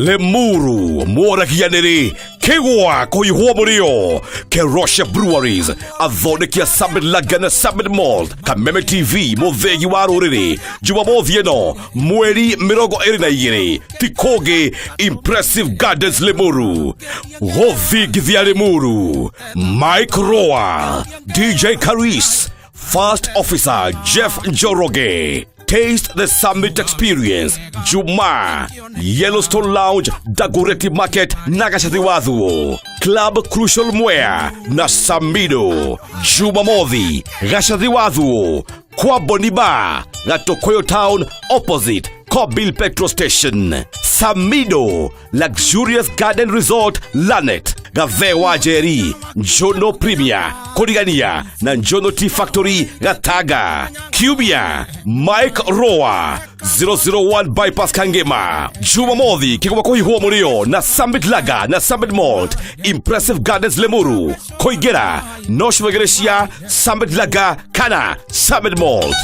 Limuru, Morakianeri, Kewa, Koihua Murio, Kerosha Breweries, Avonekia Summit Lagana Summit Malt, Kameme TV, Movegi Waruri, Jumamovieno, Mueri Mirogo Erinayiri, Tikoge, Impressive Gardens Limuru, Rovig via Limuru, Mike Roa, DJ Caris, First Officer Jeff Njoroge. Taste the Summit Experience, Juma, Yellowstone Lounge, Dagoretti Market, Nagashatiwadhu, Club Crucial Mwea, Nasamido, Jumamovi, Gashatiwadhu, Kwaboniba, Tokoyo Town, opposite Kobil Petrol Station, Samido, Luxurious Garden Resort, Lanet, Gavewa Jerry, Njono Premier, Kodigania, na Njono Tea Factory, Gataga, Cubia, Mike Roa, 001 Bypass Kangema, Jumamovi, Kikomakoihua Murio, na Summit Laga, na Summit Malt, Impressive Gardens Limuru, Koigera, Noshwegeresia, Summit Laga, Kana, Summit Malt.